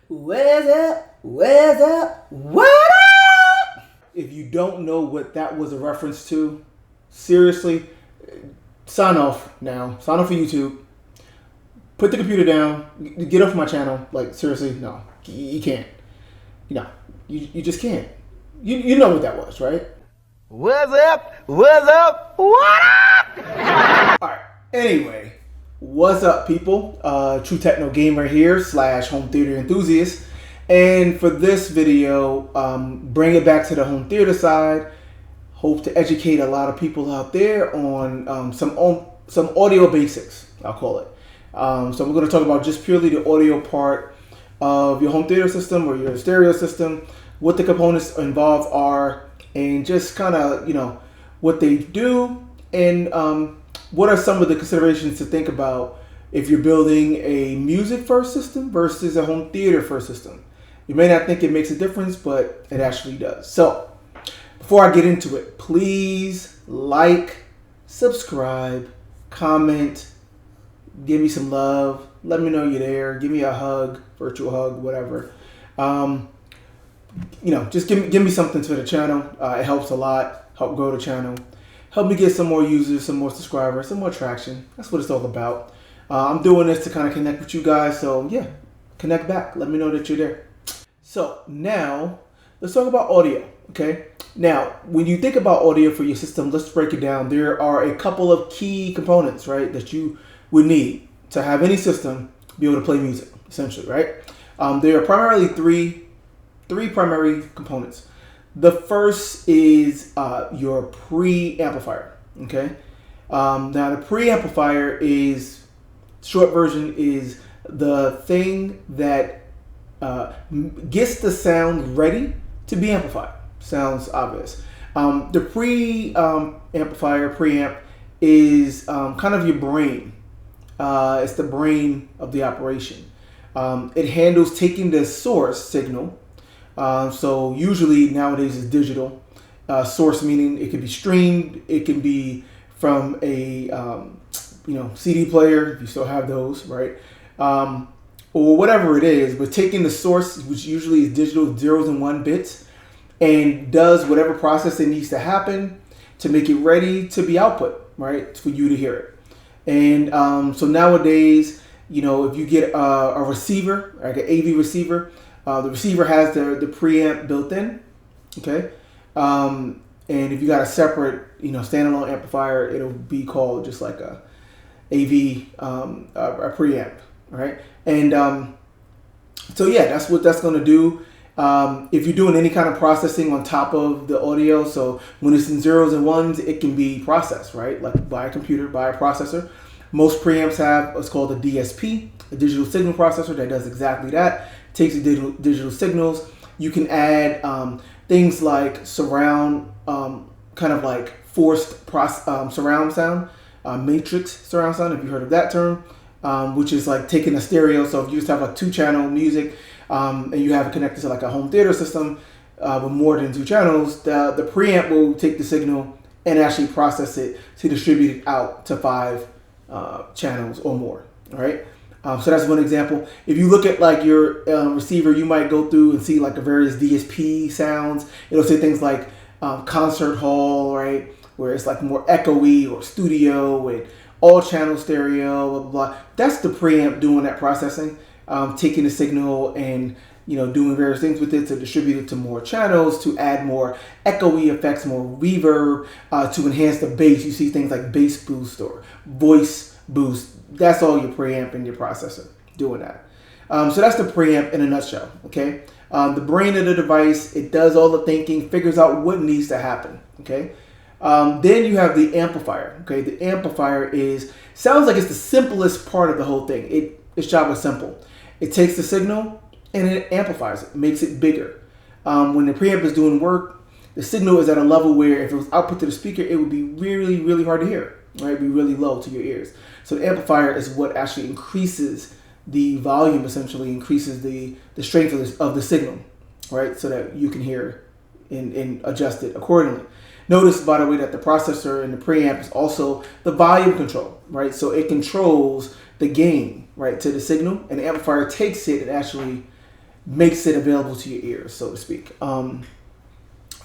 Where's up? Where's up? What up? If you don't know what that was a reference to, seriously, sign off now. Sign off for YouTube. Put the computer down. Get off my channel. Like, seriously, no. You can't. You just can't. You know what that was, right? What's up? What's up? What up? Alright, anyway. What's up, people? True Techno Gamer here / home theater enthusiast. And for this video, bring it back to the home theater side. Hope to educate a lot of people out there on some audio basics, I'll call it. So we're going to talk about just purely the audio part of your home theater system or your stereo system, what the components involved are, and just kind of, what they do, and what are some of the considerations to think about if you're building a music first system versus a home theater first system. You may not think it makes a difference, but it actually does. So before I get into it, please like, subscribe, comment, give me some love. Let me know you're there. Give me a hug, virtual hug, whatever. Just give me something to the channel. It helps a lot. Help grow the channel. Help me get some more users, some more subscribers, some more traction. That's what it's all about. I'm doing this to kind of connect with you guys. So yeah, connect back. Let me know that you're there. So now let's talk about audio. Okay. Now, when you think about audio for your system, let's break it down. There are a couple of key components, right, that you would need to have any system be able to play music, essentially, right? There are primarily three primary components. The first is your preamplifier, okay? Now, the preamplifier is, short version, is the thing that gets the sound ready to be amplified. Sounds obvious. The preamp is kind of your brain. It's the brain of the operation. It handles taking the source signal. So usually nowadays it's digital. Source meaning it can be streamed. It can be from a CD player if you still have those, right? Or whatever it is. But taking the source, which usually is digital, 0s and 1 bits, and does whatever process it needs to happen to make it ready to be output, right, for you to hear it. And so nowadays, if you get a receiver, like an AV receiver, the receiver has the preamp built in, okay? And if you got a separate, standalone amplifier, it'll be called just like a AV, a preamp, right? And so yeah, that's what that's gonna do. If you're doing any kind of processing on top of the audio, so when it's in 0s and 1s, it can be processed, right? Like by a computer, by a processor. Most preamps have what's called a DSP, a digital signal processor that does exactly that. Takes the digital signals. You can add things like surround, kind of like forced surround sound, matrix surround sound, if you heard of that term, which is like taking a stereo. So if you just have a 2-channel music, and you have it connected to like a home theater system with more than 2 channels, the preamp will take the signal and actually process it to distribute it out to 5 channels or more. All right. So that's one example. If you look at like your receiver, you might go through and see like the various DSP sounds. It'll say things like concert hall, right, where it's like more echoey, or studio and all channel stereo, blah, blah, blah. That's the preamp doing that processing. Taking the signal and doing various things with it to distribute it to more channels, to add more echoey effects, more reverb, to enhance the bass. You see things like bass boost or voice boost. That's all your preamp and your processor doing that. So that's the preamp in a nutshell. Okay, the brain of the device. It does all the thinking, figures out what needs to happen. Okay. Then you have the amplifier. Okay, the amplifier sounds like it's the simplest part of the whole thing. Its job is simple. It takes the signal and it amplifies it, makes it bigger. When the preamp is doing work, the signal is at a level where if it was output to the speaker, it would be really, really hard to hear. Right, it'd be really low to your ears. So the amplifier is what actually increases the volume, essentially increases the strength of the signal, right, so that you can hear and adjust it accordingly. Notice, by the way, that the processor and the preamp is also the volume control, right? So it controls the gain, right, to the signal, and the amplifier takes it and actually makes it available to your ears, so to speak.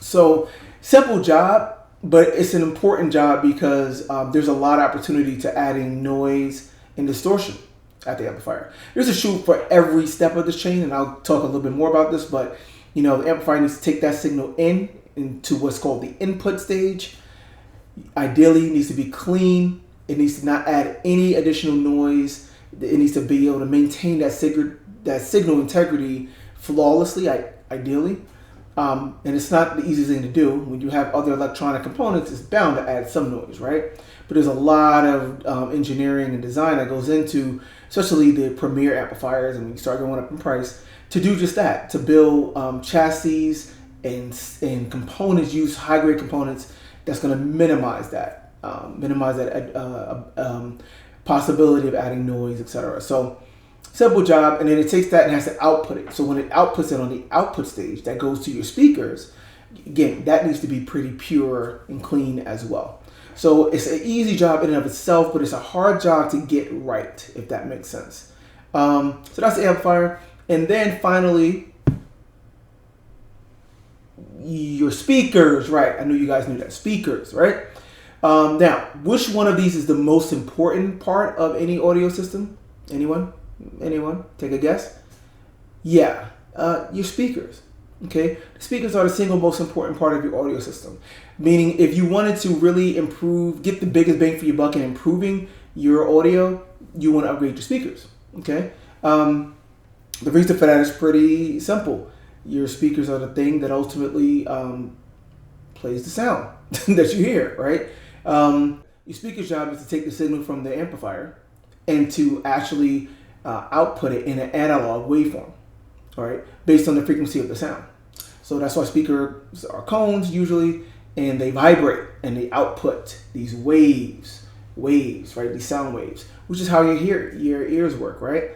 So simple job, but it's an important job because there's a lot of opportunity to adding noise and distortion at the amplifier. There's a shoot for every step of this chain, and I'll talk a little bit more about this, but the amplifier needs to take that signal into what's called the input stage. Ideally, it needs to be clean. It needs to not add any additional noise. It needs to be able to maintain that signal integrity flawlessly, ideally. And it's not the easiest thing to do. When you have other electronic components, it's bound to add some noise, right? But there's a lot of engineering and design that goes into, especially the premier amplifiers, and when you start going up in price, to do just that, to build chassis and components, use high-grade components that's going to minimize that possibility of adding noise, etc. So simple job, and then it takes that and has to output it. So when it outputs it on the output stage, that goes to your speakers. Again, that needs to be pretty pure and clean as well. So it's an easy job in and of itself, but it's a hard job to get right, if that makes sense. So that's the amplifier. And then finally, your speakers, right? I know you guys knew that. Speakers, right? Now, which one of these is the most important part of any audio system? Anyone? Take a guess? Yeah, your speakers. Okay, the speakers are the single most important part of your audio system. Meaning, if you wanted to really improve, get the biggest bang for your buck in improving your audio, you want to upgrade your speakers. Okay, the reason for that is pretty simple. Your speakers are the thing that ultimately plays the sound that you hear, right? Your speaker's job is to take the signal from the amplifier and to actually output it in an analog waveform, all right, based on the frequency of the sound. So that's why speakers are cones usually, and they vibrate and they output these waves, right? These sound waves, which is how your ears work, right?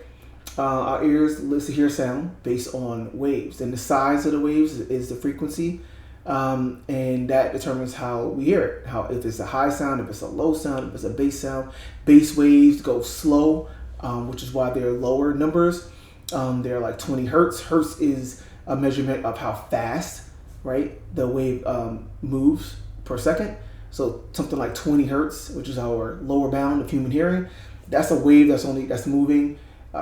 Our ears listen to hear sound based on waves, and the size of the waves is the frequency, and that determines how we hear it. If it's a high sound, if it's a low sound, if it's a bass sound. Bass waves go slow, which is why they're lower numbers. They're like 20 hertz. Hertz is a measurement of how fast, right, the wave moves per second. So something like 20 hertz, which is our lower bound of human hearing, that's a wave that's moving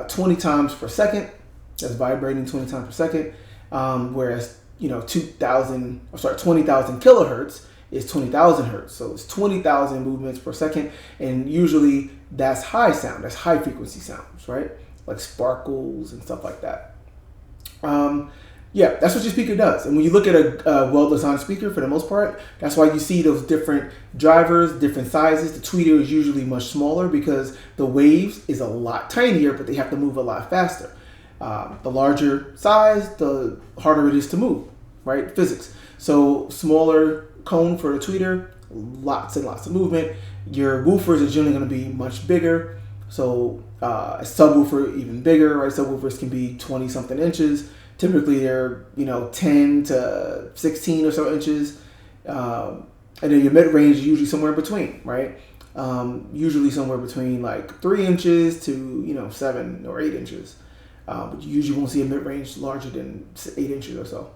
20 times per second. That's vibrating 20 times per second. Whereas 20,000 kilohertz is 20,000 hertz. So it's 20,000 movements per second, and usually that's high sound. That's high frequency sounds, right? Like sparkles and stuff like that. Yeah, that's what your speaker does. And when you look at a well-designed speaker, for the most part, that's why you see those different drivers, different sizes. The tweeter is usually much smaller because the waves is a lot tinier, but they have to move a lot faster. The larger size, the harder it is to move, right? Physics. So smaller cone for the tweeter, lots and lots of movement. Your woofers are generally going to be much bigger. So a subwoofer even bigger, right? Subwoofers can be 20 something inches. Typically they're 10 to 16 or so inches, and then your mid range is usually somewhere in between, right? Usually somewhere between like 3 inches to 7 or 8 inches, but you usually won't see a mid range larger than 8 inches or so.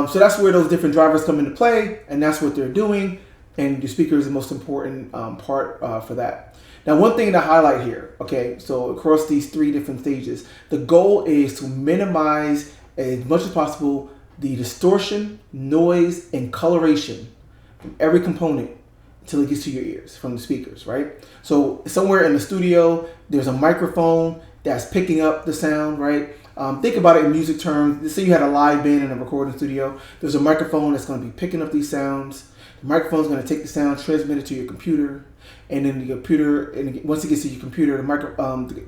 So that's where those different drivers come into play, and that's what they're doing. And your speaker is the most important part for that. Now, one thing to highlight here, okay, so across these 3 different stages, the goal is to minimize as much as possible the distortion, noise, and coloration from every component until it gets to your ears from the speakers, right? So somewhere in the studio, there's a microphone that's picking up the sound, right? Think about it in music terms. Let's say you had a live band in a recording studio. There's a microphone that's going to be picking up these sounds. The microphone is going to take the sound, transmit it to your computer, and then the computer, and once it gets to your computer,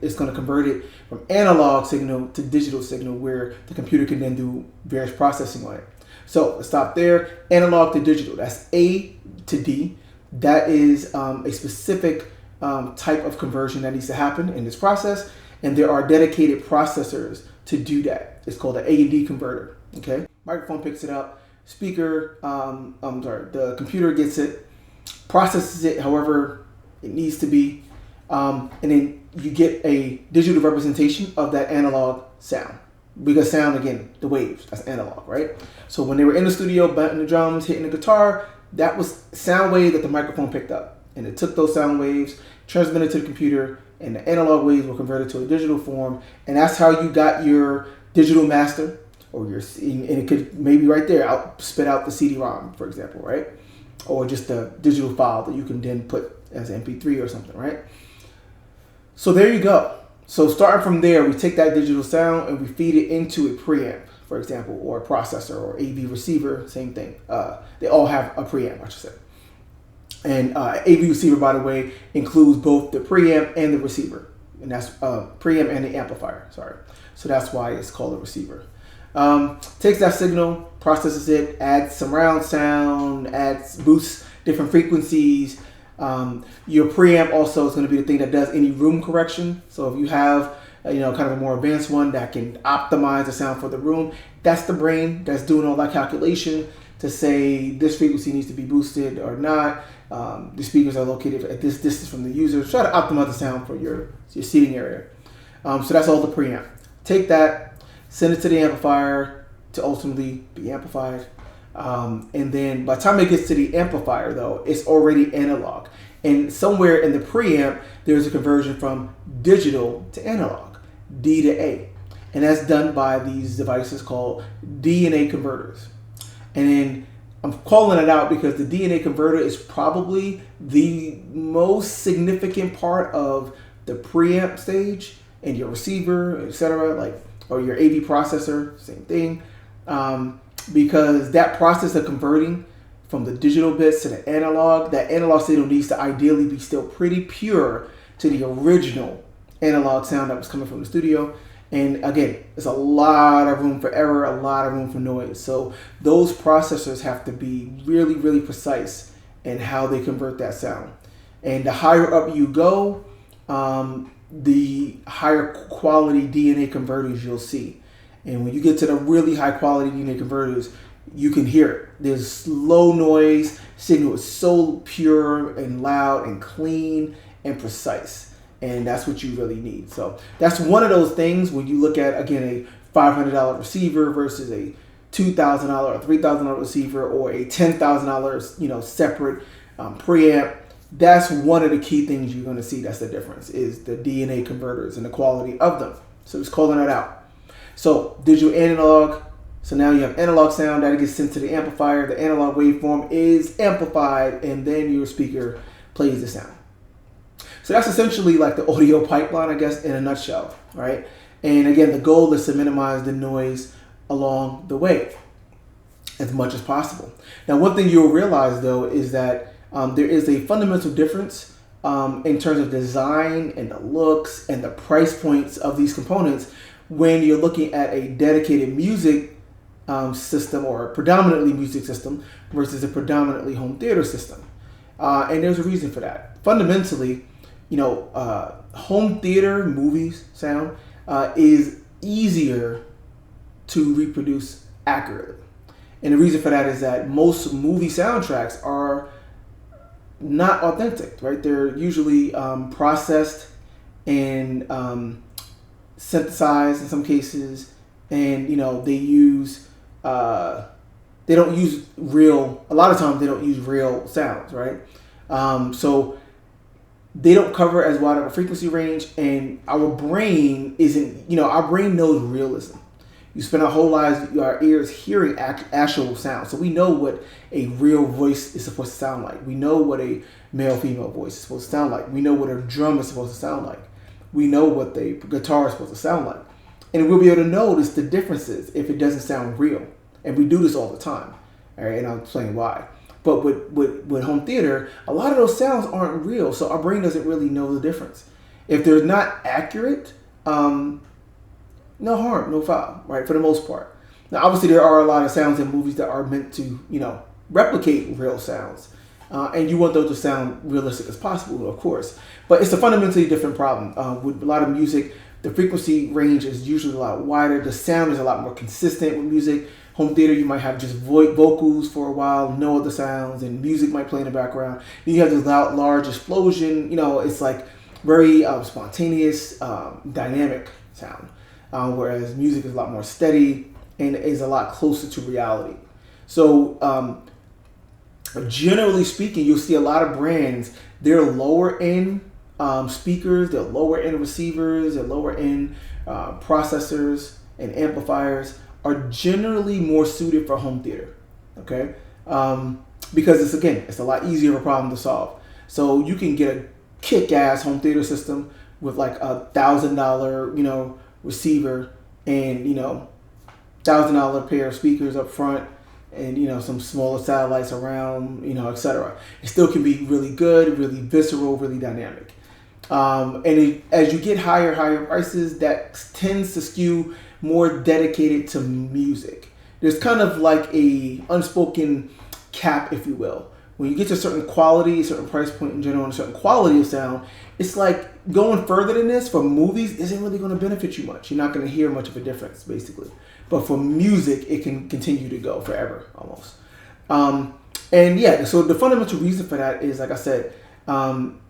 it's going to convert it from analog signal to digital signal, where the computer can then do various processing on it. So let's stop there. Analog to digital, that's A to D. That is a specific type of conversion that needs to happen in this process, and there are dedicated processors to do that. It's called an A and D converter. Okay, microphone picks it up. Speaker, the computer gets it, processes it however it needs to be, and then you get a digital representation of that analog sound. Because sound, again, the waves, that's analog, right? So when they were in the studio, butting the drums, hitting the guitar, that was sound wave that the microphone picked up. And it took those sound waves, transmitted to the computer, and the analog waves were converted to a digital form. And that's how you got your digital master, or your, and it could maybe right there spit out the CD-ROM, for example, right? Or just a digital file that you can then put as an MP3 or something, right? So there you go. So starting from there, we take that digital sound and we feed it into a preamp, for example, or a processor or AV receiver, same thing. They all have a preamp, I should say. And AV receiver, by the way, includes both the preamp and the receiver. And that's preamp and the amplifier, sorry. So that's why it's called a receiver. Takes that signal, processes it, adds some round sound, boosts different frequencies. Your preamp also is going to be the thing that does any room correction. So if you have, kind of a more advanced one that can optimize the sound for the room, that's the brain that's doing all that calculation to say this frequency needs to be boosted or not. The speakers are located at this distance from the user. Try to optimize the sound for your seating area. So that's all the preamp. Take that, send it to the amplifier to ultimately be amplified. And then by the time it gets to the amplifier, though, it's already analog. And somewhere in the preamp, there's a conversion from digital to analog, D to A. And that's done by these devices called DNA converters. And then I'm calling it out because the DNA converter is probably the most significant part of the preamp stage and your receiver, etc., or your AV processor, same thing. Because that process of converting from the digital bits to the analog, that analog signal needs to ideally be still pretty pure to the original analog sound that was coming from the studio. And again, there's a lot of room for error, a lot of room for noise. So those processors have to be really, really precise in how they convert that sound. And the higher up you go, the higher quality DNA converters you'll see. And when you get to the really high quality DNA converters, you can hear it. There's low noise, signal is so pure and loud and clean and precise. And that's what you really need. So that's one of those things when you look at, again, a $500 receiver versus a $2,000 or $3,000 receiver or a $10,000, separate preamp. That's one of the key things you're going to see. That's the difference, is the DNA converters and the quality of them. So just calling that out. So digital analog. So now you have analog sound that gets sent to the amplifier. The analog waveform is amplified, and then your speaker plays the sound. So that's essentially like the audio pipeline, I guess, in a nutshell, right? And again, the goal is to minimize the noise along the way as much as possible. Now, one thing you'll realize, though, is that there is a fundamental difference in terms of design and the looks and the price points of these components when you're looking at a dedicated music system or a predominantly music system versus a predominantly home theater system. And there's a reason for that. Fundamentally, home theater movies sound is easier to reproduce accurately. And the reason for that is that most movie soundtracks are not authentic, right? They're usually processed and synthesized in some cases, and they use they don't use real. A lot of times they don't use real sounds, right? So they don't cover as wide of a frequency range, and our brain isn't. Our brain knows realism. You spend our whole lives, our ears hearing actual sound, so we know what a real voice is supposed to sound like. We know what a male-female voice is supposed to sound like. We know what a drum is supposed to sound like. We know what the guitar is supposed to sound like. And we'll be able to notice the differences if it doesn't sound real. And we do this all the time. All right, and I'll explain why. But with home theater, a lot of those sounds aren't real, so our brain doesn't really know the difference. If they're not accurate, no harm, no foul, right, for the most part. Now, obviously, there are a lot of sounds in movies that are meant to, replicate real sounds. And you want those to sound realistic as possible, of course. But it's a fundamentally different problem. With a lot of music, the frequency range is usually a lot wider. The sound is a lot more consistent with music. Home theater, you might have just vocals for a while, no other sounds, and music might play in the background. Then you have this loud, large explosion. It's like very spontaneous, dynamic sound. whereas music is a lot more steady and is a lot closer to reality. So generally speaking, you'll see a lot of brands, they're lower end speakers, they're lower end receivers, they're lower end processors and amplifiers are generally more suited for home theater. Okay, because it's a lot easier of a problem to solve. So you can get a kick-ass home theater system with like $1,000, receiver and $1,000 pair of speakers up front and some smaller satellites around, etc. It still can be really good, really visceral, really dynamic. As you get higher prices, that tends to skew more dedicated to music. There's kind of like a unspoken cap, if you will. When you get to a certain quality, a certain price point in general, and a certain quality of sound, it's like going further than this for movies isn't really going to benefit you much. You're not going to hear much of a difference, basically. But for music, it can continue to go forever, almost. So the fundamental reason for that is, like I said, home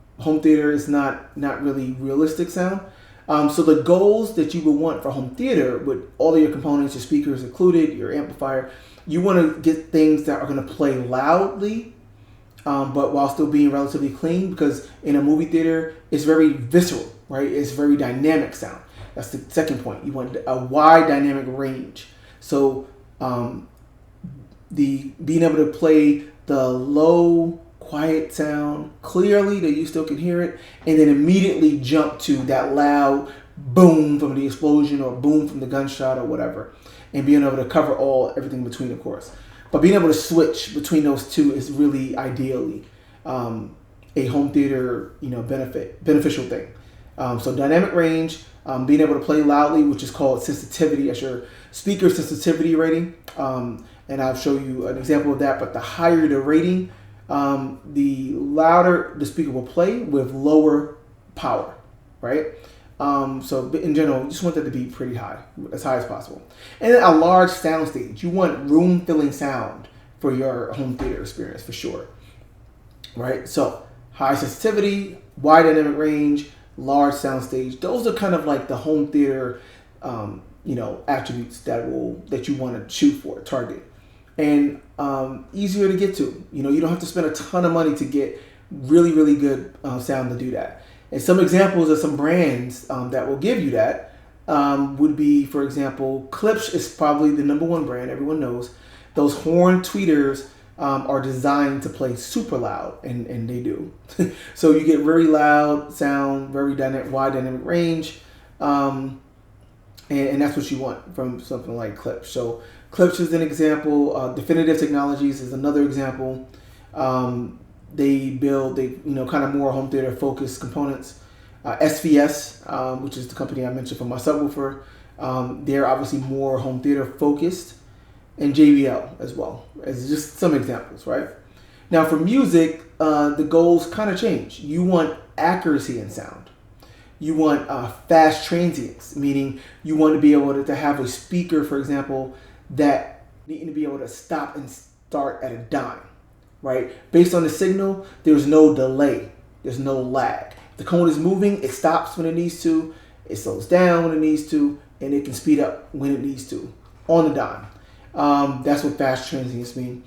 theater is not really realistic sound. So the goals that you would want for home theater with all of your components, your speakers included, your amplifier, you want to get things that are going to play loudly, but while still being relatively clean, because in a movie theater, it's very visceral, right? It's very dynamic sound. That's the second point. You want a wide dynamic range. So being able to play the low, quiet sound clearly that you still can hear it, and then immediately jump to that loud boom from the explosion or boom from the gunshot or whatever, and being able to cover everything between, of course. But being able to switch between those two is really ideally a home theater beneficial thing. So dynamic range, being able to play loudly, which is called sensitivity. That's your speaker sensitivity rating, and I'll show you an example of that. But the higher the rating, the louder the speaker will play with lower power, right? So in general, you just want that to be pretty high, as high as possible. And then a large sound stage. You want room-filling sound for your home theater experience, for sure, right? So high sensitivity, wide dynamic range, large sound stage. Those are kind of like the home theater, attributes that you want to shoot for, target. And easier to get to. You don't have to spend a ton of money to get really, really good sound to do that. And some examples of some brands that will give you that would be, for example, Klipsch is probably the number one brand. Everyone knows. Those horn tweeters are designed to play super loud, and they do. So you get very loud sound, very wide dynamic range, and that's what you want from something like Klipsch. So Klipsch is an example. Definitive Technologies is another example. They build kind of more home theater focused components. SVS, which is the company I mentioned for my subwoofer, they're obviously more home theater focused, and JBL as well, as just some examples, right? Now for music, the goals kind of change. You want accuracy in sound. You want fast transients, meaning you want to be able to have a speaker, for example, that need to be able to stop and start at a dime, right? Based on the signal, there's no delay, there's no lag. The cone is moving, it stops when it needs to, it slows down when it needs to, and it can speed up when it needs to on the dime. That's what fast transients mean.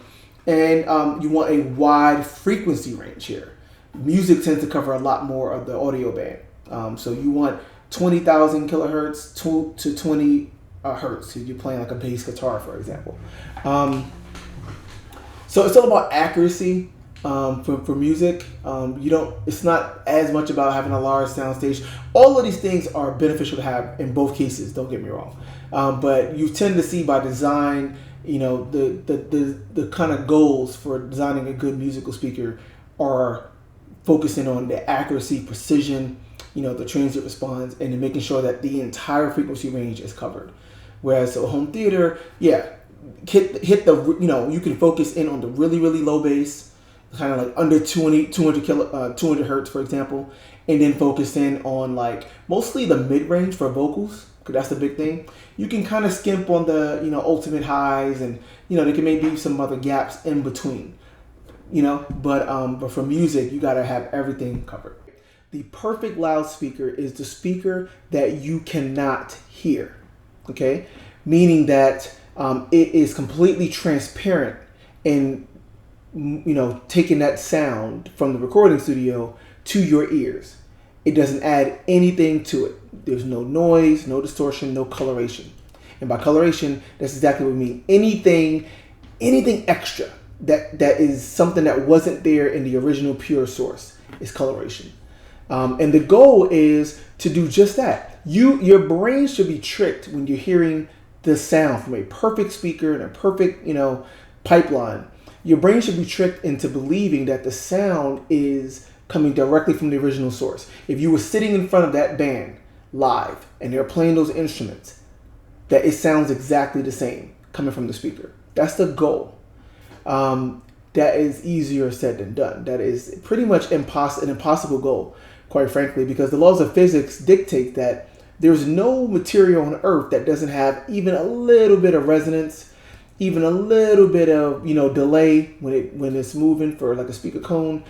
And you want a wide frequency range here. Music tends to cover a lot more of the audio band. So you want 20,000 kilohertz to 20 hertz if you're playing like a bass guitar, for example. So it's all about accuracy for music. It's not as much about having a large sound stage. All of these things are beneficial to have in both cases, don't get me wrong. But you tend to see by design, the kind of goals for designing a good musical speaker are focusing on the accuracy, precision, the transient response, and then making sure that the entire frequency range is covered. Whereas a home theater, hit the, you can focus in on the really, really low bass, kind of like under 200 hertz, for example, and then focus in on like mostly the mid-range for vocals, because that's the big thing. You can kind of skimp on the, ultimate highs, and, there can maybe be some other gaps in between, but for music, you got to have everything covered. The perfect loudspeaker is the speaker that you cannot hear. Okay, meaning that it is completely transparent and taking that sound from the recording studio to your ears. It doesn't add anything to it. There's no noise, no distortion, no coloration. And by coloration, that's exactly what we mean. Anything extra that is something that wasn't there in the original pure source is coloration. And the goal is to do just that. Your brain should be tricked when you're hearing the sound from a perfect speaker and a perfect, pipeline. Your brain should be tricked into believing that the sound is coming directly from the original source. If you were sitting in front of that band live and they're playing those instruments, that it sounds exactly the same coming from the speaker. That's the goal. That is easier said than done. That is pretty much an impossible goal, quite frankly, because the laws of physics dictate that there's no material on Earth that doesn't have even a little bit of resonance, even a little bit of delay when it's moving for like a speaker cone.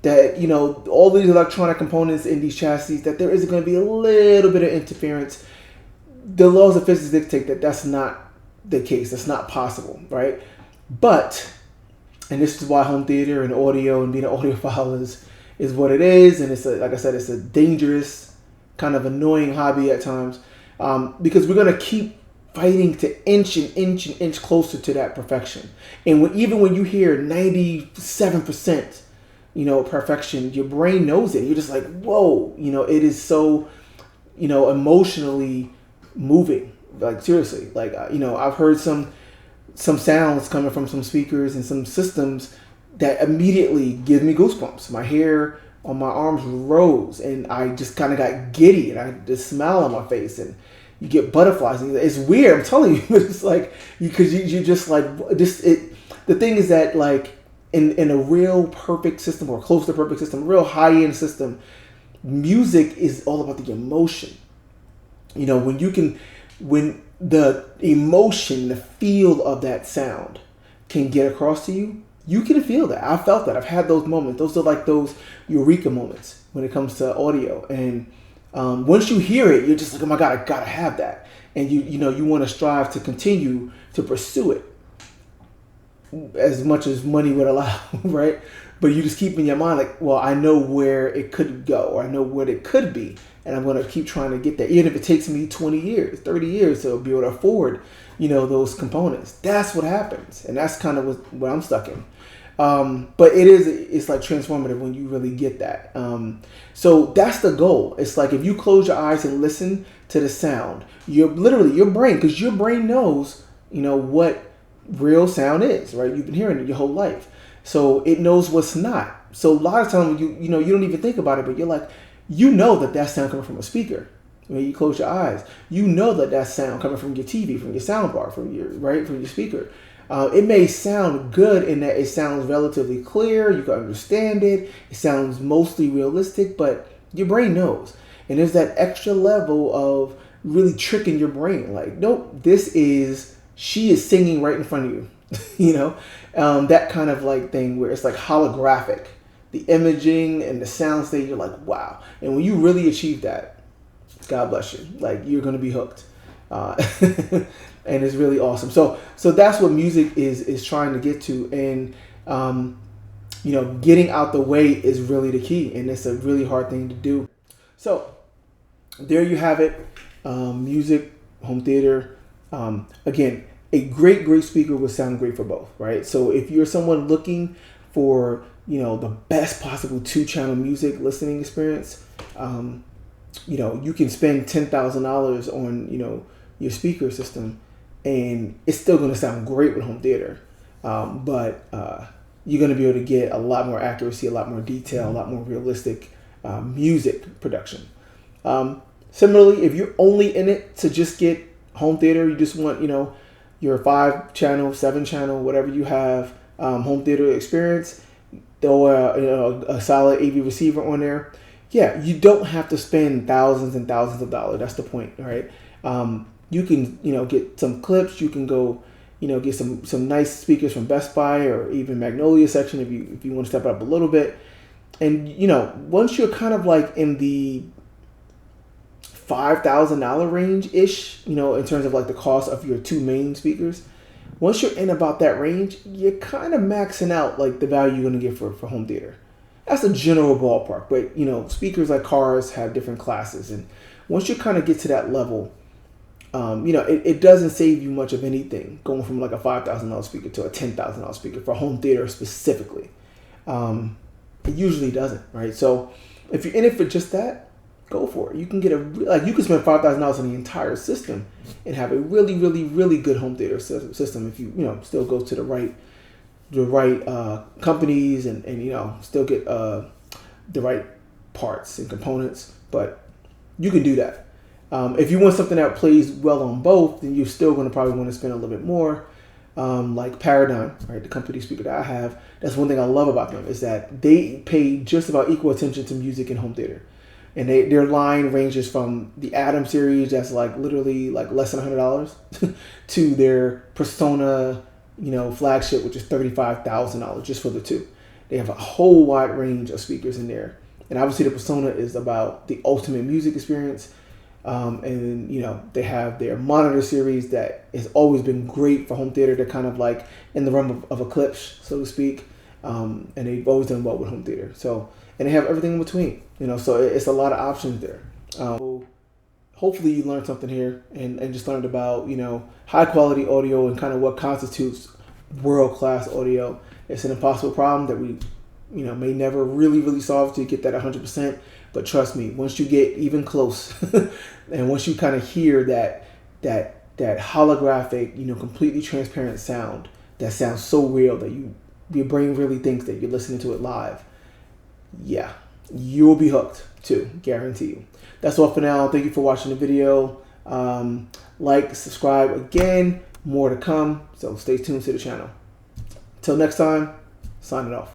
That all these electronic components in these chassis, that there is going to be a little bit of interference. The laws of physics dictate that that's not the case. That's not possible, right? But, and this is why home theater and audio and being an audiophile is what it is, and like I said, it's a dangerous, kind of annoying hobby at times, because we're gonna keep fighting to inch closer to that perfection. And even when you hear 97%, perfection, your brain knows it. You're just like, whoa, it is so, emotionally moving. Like seriously, like I've heard some sounds coming from some speakers and some systems that immediately give me goosebumps. My hair on my arms rose, and I just kind of got giddy, and I just smile on my face, and you get butterflies. And it's weird, I'm telling you. It's like because you just like this. The thing is that like in a real perfect system or close to perfect system, a real high end system, music is all about the emotion. When the emotion, the feel of that sound can get across to you, you can feel that. I felt that. I've had those moments. Those are like those eureka moments when it comes to audio. And once you hear it, you're just like, oh my God, I gotta have that. And you want to strive to continue to pursue it as much as money would allow, right? But you just keep in your mind like, well, I know where it could go, or I know what it could be, and I'm going to keep trying to get there, even if it takes me 20 years, 30 years to be able to afford, those components. That's what happens, and that's kind of what I'm stuck in. But it's like transformative when you really get that. So that's the goal. It's like if you close your eyes and listen to the sound, your brain, because your brain knows, what real sound is, right? You've been hearing it your whole life. So it knows what's not. So a lot of times you don't even think about it, but you're like, that sound coming from a speaker. When you close your eyes, that sound coming from your TV, from your sound bar, from your speaker. It may sound good in that it sounds relatively clear. You can understand it. It sounds mostly realistic, but your brain knows. And there's that extra level of really tricking your brain. Like, nope, she is singing right in front of you. That kind of like thing where it's like holographic. The imaging and the sound state, you're like, wow. And when you really achieve that, God bless you. Like, you're going to be hooked. And it's really awesome. So that's what music is trying to get to. And, getting out the way is really the key. And it's a really hard thing to do. So there you have it. Music, home theater. Again, a great speaker will sound great for both, right? So if you're someone looking for, the best possible 2-channel music listening experience, you can spend $10,000 on, your speaker system, and it's still going to sound great with home theater. But you're going to be able to get a lot more accuracy, a lot more detail, a lot more realistic music production. Similarly, if you're only in it to just get home theater, you just want, your 5-channel, 7-channel, whatever you have, home theater experience, or a solid AV receiver on there. Yeah, you don't have to spend thousands and thousands of dollars. That's the point, right? You can, get some clips. You can go, get some nice speakers from Best Buy or even Magnolia section if you want to step up a little bit. And once you're kind of like in the $5,000 range ish, you know, in terms of like the cost of your two main speakers. Once you're in about that range, you're kind of maxing out like the value you're going to get for home theater. That's a general ballpark, but you know, speakers like cars have different classes, and once you kind of get to that level, you know, it doesn't save you much of anything going from like a $5,000 speaker to a $10,000 speaker for home theater specifically. It usually doesn't, right? So if you're in it for just that, go for it. You can get you can spend $5,000 on the entire system and have a really, really, really good home theater system if you know, still go to the right companies and you know, still get the right parts and components. But you can do that. If you want something that plays well on both, then you're still going to probably want to spend a little bit more. Like Paradigm, right, the company speaker that I have, that's one thing I love about them, is that they pay just about equal attention to music and home theater. And their line ranges from the Atom series, that's like literally like less than $100, to their Persona, you know, flagship, which is $35,000 just for the two. They have a whole wide range of speakers in there. And obviously the Persona is about the ultimate music experience. And you know, they have their Monitor series that has always been great for home theater. They're kind of like in the realm of Eclipse, so to speak. And they've always done well with home theater. So, and they have everything in between, you know, so it's a lot of options there. Hopefully you learned something here and just learned about, you know, high quality audio and kind of what constitutes world-class audio. It's an impossible problem that we, you know, may never really solve to get that 100%. But trust me, once you get even close and once you kind of hear that holographic, you know, completely transparent sound that sounds so real that your brain really thinks that you're listening to it live, yeah, you'll be hooked too, guarantee you. That's all for now. Thank you for watching the video. Like, subscribe again, more to come. So stay tuned to the channel. Till next time, signing off.